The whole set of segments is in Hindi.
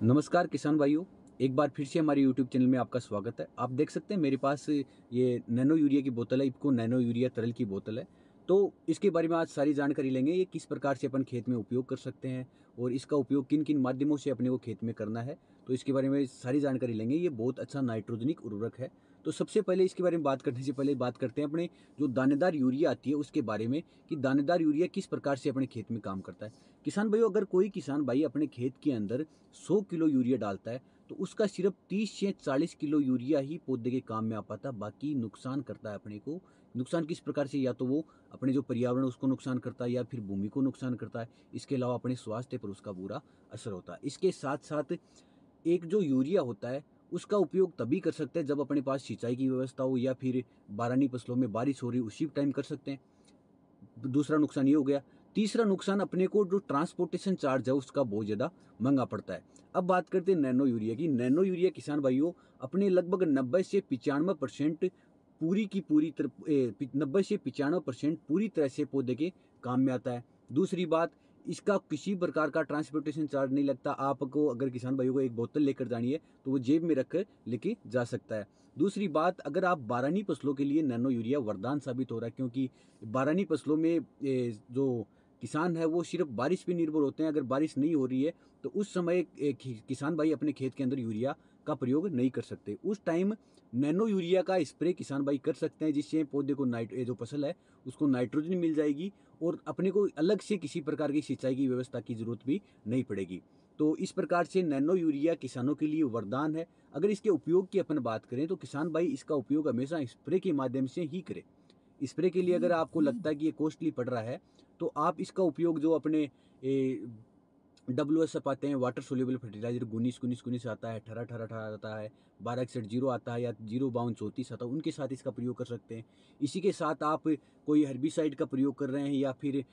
नमस्कार किसान भाइयों। एक बार फिर से हमारे YouTube चैनल में आपका स्वागत है। आप देख सकते हैं मेरे पास ये नैनो यूरिया की बोतल है, इफ़को नैनो यूरिया तरल की बोतल है। तो इसके बारे में आज सारी जानकारी लेंगे, ये किस प्रकार से अपन खेत में उपयोग कर सकते हैं और इसका उपयोग किन-किन माध्यमों से अपने को खेत में करना है। तो इसके बारे में सारी जानकारी लेंगे। ये बहुत अच्छा नाइट्रोजनिक उर्वरक है। तो सबसे पहले इसके बारे में बात करने से पहले बात करते हैं अपने जो दानेदार यूरिया आती है उसके बारे में, कि दानेदार यूरिया किस प्रकार से अपने खेत में काम करता है। किसान भाइयों, अगर कोई किसान भाई अपने खेत के अंदर 100 किलो यूरिया डालता है तो उसका सिर्फ 30 से 40 किलो यूरिया ही पौधे के काम में आ पाता, बाकी नुकसान करता है अपने को। नुकसान किस प्रकार से, या तो वो अपने जो पर्यावरण उसको नुकसान करता है या फिर भूमि को नुकसान करता है। इसके अलावा अपने स्वास्थ्य पर उसका बुरा असर होता है। इसके साथ साथ एक जो यूरिया होता है उसका उपयोग तभी कर सकते हैं जब अपने पास सिंचाई की व्यवस्था हो, या फिर बारानी फसलों में बारिश हो रही उसी टाइम कर सकते हैं। दूसरा नुकसान ये हो गया। तीसरा नुकसान, अपने को जो ट्रांसपोर्टेशन चार्ज है उसका बहुत ज़्यादा महँगा पड़ता है। अब बात करते हैं नैनो यूरिया की। नैनो यूरिया किसान भाइयों अपने लगभग 90 से 95% पूरी की पूरी 90 से 95% पूरी तरह से पौधे के काम में आता है। दूसरी बात, इसका किसी प्रकार का ट्रांसपोर्टेशन चार्ज नहीं लगता। आपको अगर किसान भाइयों को एक बोतल लेकर जानी है तो वो जेब में रख कर लेके जा सकता है। दूसरी बात, अगर आप बारहनी फसलों के लिए नैनो यूरिया वरदान साबित हो रहा है, क्योंकि बारहनी फसलों में जो किसान है वो सिर्फ बारिश पे निर्भर होते हैं। अगर बारिश नहीं हो रही है तो उस समय किसान भाई अपने खेत के अंदर यूरिया का प्रयोग नहीं कर सकते। उस टाइम नैनो यूरिया का स्प्रे किसान भाई कर सकते हैं, जिससे पौधे को जो फसल है उसको नाइट्रोजन मिल जाएगी और अपने को अलग से किसी प्रकार की सिंचाई की व्यवस्था की जरूरत भी नहीं पड़ेगी। तो इस प्रकार से नैनो यूरिया किसानों के लिए वरदान है। अगर इसके उपयोग की अपन बात करें तो किसान भाई इसका उपयोग हमेशा स्प्रे के माध्यम से ही करें। स्प्रे के लिए अगर आपको लगता है कि ये कॉस्टली पड़ रहा है तो आप इसका उपयोग जो अपने WSF आते हैं, वाटर सोल्यूबल फर्टिलाइजर 19-19-19 आता है, 18-18-18 आता है, 1261-0 आता है, या 052-34 आता है, उनके साथ इसका प्रयोग कर सकते हैं। इसी के साथ आप कोई हर्बिसाइड का प्रयोग कर रहे हैं या फिर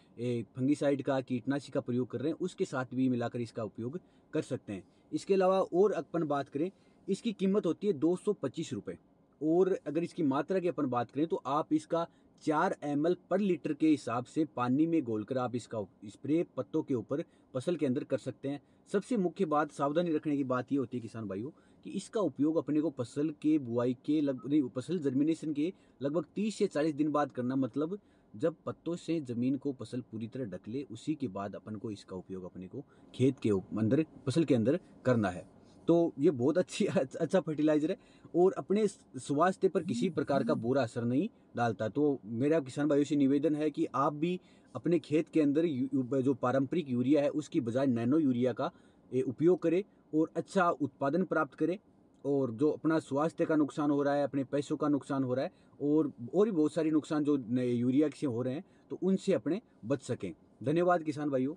फंगिसाइड का, कीटनाशी का प्रयोग कर रहे हैं, उसके साथ भी मिलाकर इसका उपयोग कर सकते हैं। इसके अलावा और अपन बात करें, इसकी कीमत होती है 225 रुपये। और अगर इसकी मात्रा की अपन बात करें तो आप इसका 4 ml पर लीटर के हिसाब से पानी में घोलकर आप इसका स्प्रे पत्तों के ऊपर फसल के अंदर कर सकते हैं। सबसे मुख्य बात, सावधानी रखने की बात ये होती है किसान भाइयों, कि इसका उपयोग अपने को फसल के बुआई के फसल जर्मिनेशन के लगभग 30 से 40 दिन बाद करना। मतलब जब पत्तों से जमीन को फसल पूरी तरह ढक ले उसी के बाद अपन को इसका उपयोग अपने को खेत के अंदर फसल के अंदर करना है। तो ये बहुत अच्छा फर्टिलाइजर है और अपने स्वास्थ्य पर किसी प्रकार का बुरा असर नहीं डालता। तो मेरा किसान भाइयों से निवेदन है कि आप भी अपने खेत के अंदर जो पारंपरिक यूरिया है उसकी बजाय नैनो यूरिया का उपयोग करें और अच्छा उत्पादन प्राप्त करें। और जो अपना स्वास्थ्य का नुकसान हो रहा है, अपने पैसों का नुकसान हो रहा है और भी बहुत सारी नुकसान जो यूरिया से हो रहे हैं, तो उनसे अपने बच सकें। धन्यवाद किसान भाइयों।